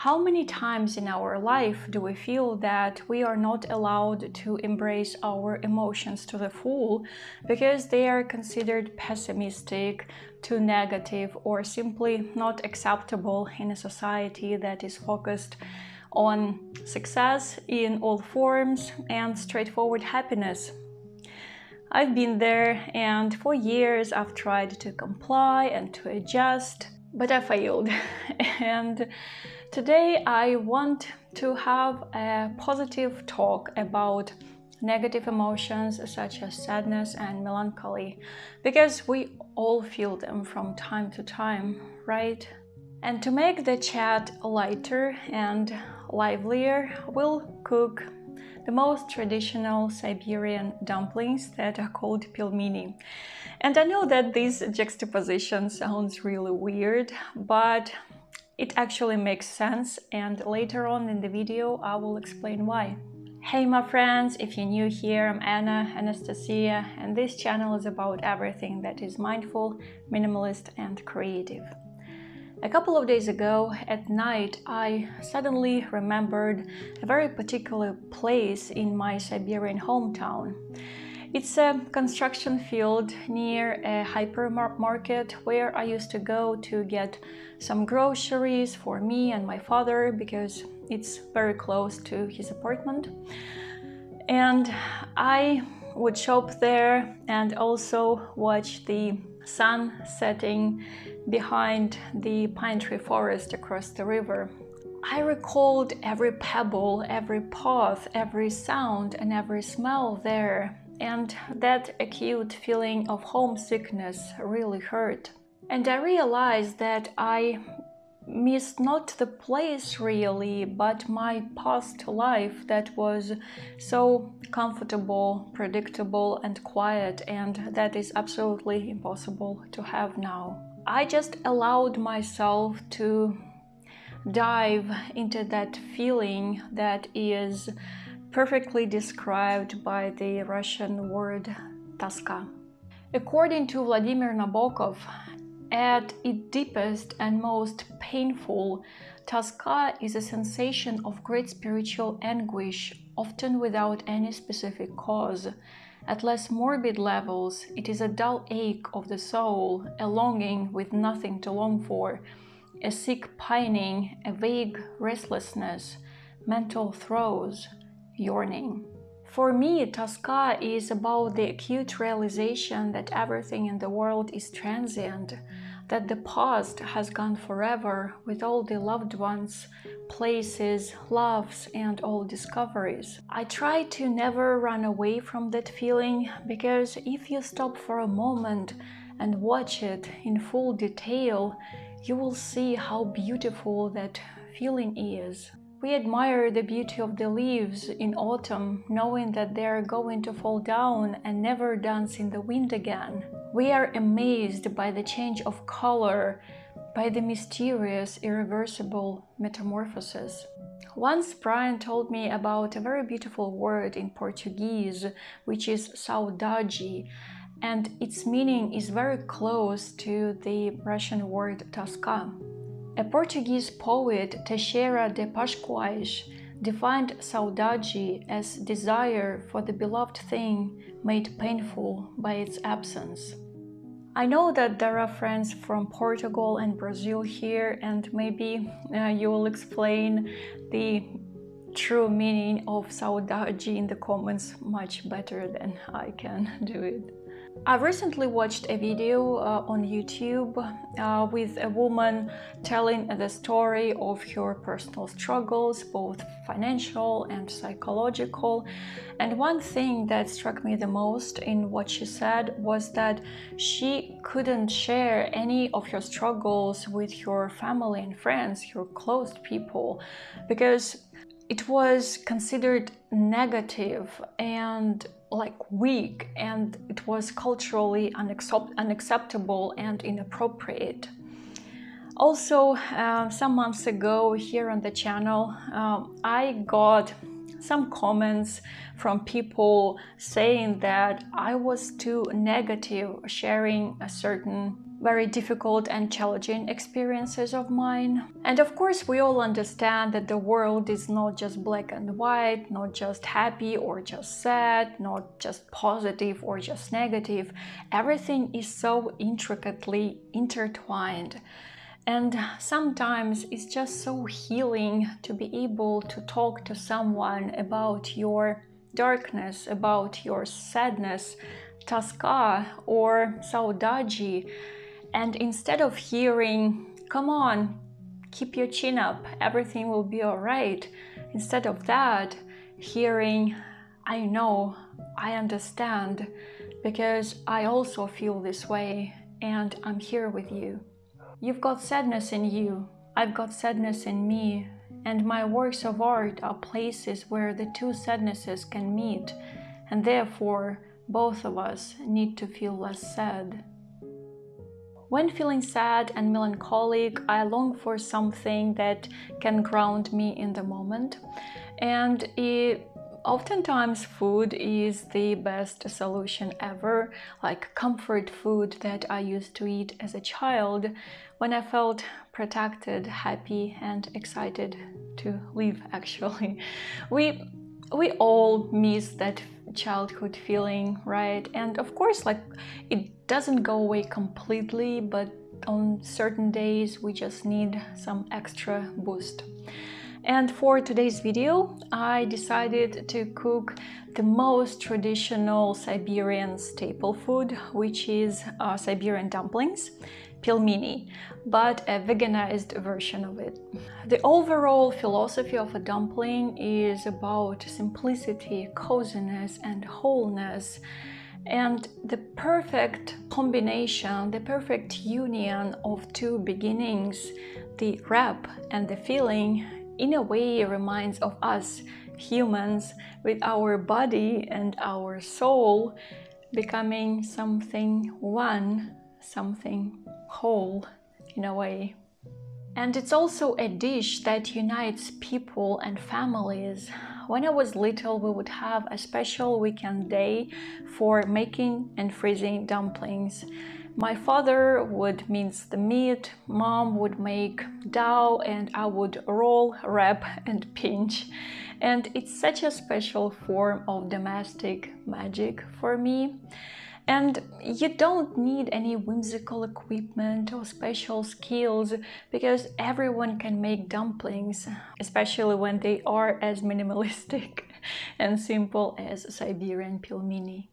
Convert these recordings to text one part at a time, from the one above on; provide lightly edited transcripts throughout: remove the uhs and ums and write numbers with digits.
How many times in our life do we feel that we are not allowed to embrace our emotions to the full because they are considered pessimistic, too negative, or simply not acceptable in a society that is focused on success in all forms and straightforward happiness? I've been there, and for years I've tried to comply and to adjust, but I failed. And today I want to have a positive talk about negative emotions such as sadness and melancholy, because we all feel them from time to time, right? And to make the chat lighter and livelier, we'll cook the most traditional Siberian dumplings that are called Pelmeni. And I know that this juxtaposition sounds really weird, but it actually makes sense, and later on in the video I will explain why. Hey my friends, if you're new here, I'm Anastasia, and this channel is about everything that is mindful, minimalist and creative. A couple of days ago at night, I suddenly remembered a very particular place in my Siberian hometown. It's a construction field near a hypermarket where I used to go to get some groceries for me and my father because it's very close to his apartment. And I would shop there and also watch the sun setting behind the pine tree forest across the river. I recalled every pebble, every path, every sound and every smell there, and that acute feeling of homesickness really hurt. And I realized that I missed not the place really, but my past life that was so comfortable, predictable and quiet, and that is absolutely impossible to have now. I just allowed myself to dive into that feeling that is perfectly described by the Russian word toska. According to Vladimir Nabokov, at its deepest and most painful, toska is a sensation of great spiritual anguish, often without any specific cause. At less morbid levels, it is a dull ache of the soul, a longing with nothing to long for, a sick pining, a vague restlessness, mental throes, yearning. For me, toska is about the acute realization that everything in the world is transient, that the past has gone forever with all the loved ones, places, loves, and all discoveries. I try to never run away from that feeling, because if you stop for a moment and watch it in full detail, you will see how beautiful that feeling is. We admire the beauty of the leaves in autumn, knowing that they are going to fall down and never dance in the wind again. We are amazed by the change of color, by the mysterious, irreversible metamorphosis. Once Brian told me about a very beautiful word in Portuguese, which is saudade, and its meaning is very close to the Russian word toska. A Portuguese poet, Teixeira de Pascoais, defined saudade as desire for the beloved thing made painful by its absence. I know that there are friends from Portugal and Brazil here, and maybe you will explain the true meaning of saudade in the comments much better than I can do it. I recently watched a video on YouTube with a woman telling the story of her personal struggles, both financial and psychological. And one thing that struck me the most in what she said was that she couldn't share any of her struggles with her family and friends, her close people, because it was considered negative and like weak, and it was culturally unacceptable and inappropriate. Also, some months ago here on the channel, I got some comments from people saying that I was too negative sharing a certain very difficult and challenging experiences of mine. And of course, we all understand that the world is not just black and white, not just happy or just sad, not just positive or just negative. Everything is so intricately intertwined. And sometimes it's just so healing to be able to talk to someone about your darkness, about your sadness, toska or saudade. And instead of hearing, come on, keep your chin up, everything will be all right. Instead of that, hearing, I know, I understand, because I also feel this way and I'm here with you. You've got sadness in you, I've got sadness in me, and my works of art are places where the two sadnesses can meet, and therefore both of us need to feel less sad. When feeling sad and melancholic, I long for something that can ground me in the moment, and oftentimes food is the best solution ever, like comfort food that I used to eat as a child when I felt protected, happy and excited to live actually. We all miss that childhood feeling, right? And of course, like, it doesn't go away completely, but on certain days we just need some extra boost. And for today's video, I decided to cook the most traditional Siberian staple food, which is Siberian dumplings, Pelmeni, but a veganized version of it. The overall philosophy of a dumpling is about simplicity, coziness, and wholeness. And the perfect combination, the perfect union of two beginnings, the wrap and the filling, in a way reminds of us humans with our body and our soul becoming something one, something whole in a way. And it's also a dish that unites people and families. When I was little, we would have a special weekend day for making and freezing dumplings. My father would mince the meat, mom would make dough, and I would roll, wrap, and pinch. And it's such a special form of domestic magic for me. And you don't need any whimsical equipment or special skills, because everyone can make dumplings, especially when they are as minimalistic and simple as Siberian pelmeni.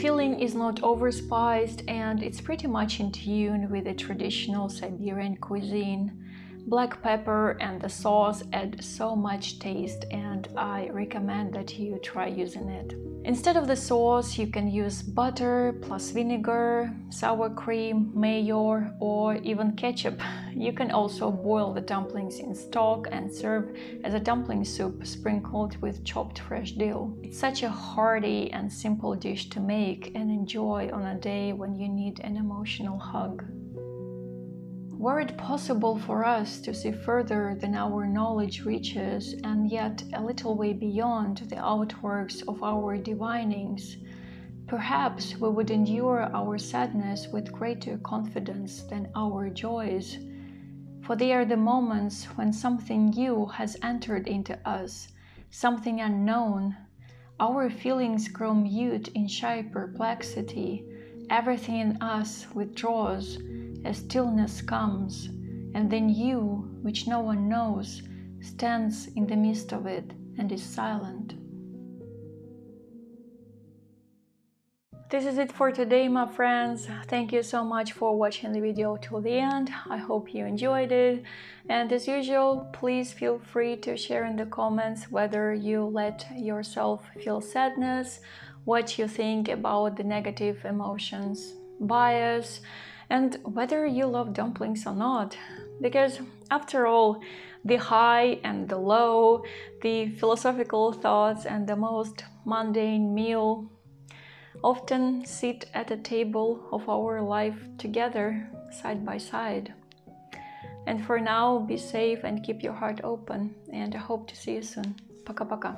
feeling is not overspiced and it's pretty much in tune with the traditional Siberian cuisine. Black pepper and the sauce add so much taste, and I recommend that you try using it. Instead of the sauce, you can use butter plus vinegar, sour cream, mayo, or even ketchup. You can also boil the dumplings in stock and serve as a dumpling soup sprinkled with chopped fresh dill. It's such a hearty and simple dish to make and enjoy on a day when you need an emotional hug. Were it possible for us to see further than our knowledge reaches, and yet a little way beyond the outworks of our divinings, perhaps we would endure our sadness with greater confidence than our joys. For they are the moments when something new has entered into us, something unknown. Our feelings grow mute in shy perplexity. Everything in us withdraws as stillness comes, and then you, which no one knows, stands in the midst of it and is silent. This is it for today, my friends. Thank you so much for watching the video till the end. I hope you enjoyed it. And as usual, please feel free to share in the comments whether you let yourself feel sadness, what you think about the negative emotions, bias, and whether you love dumplings or not. Because after all, the high and the low, the philosophical thoughts and the most mundane meal often sit at a table of our life together, side by side. And for now, be safe and keep your heart open, and I hope to see you soon. Пока-пока.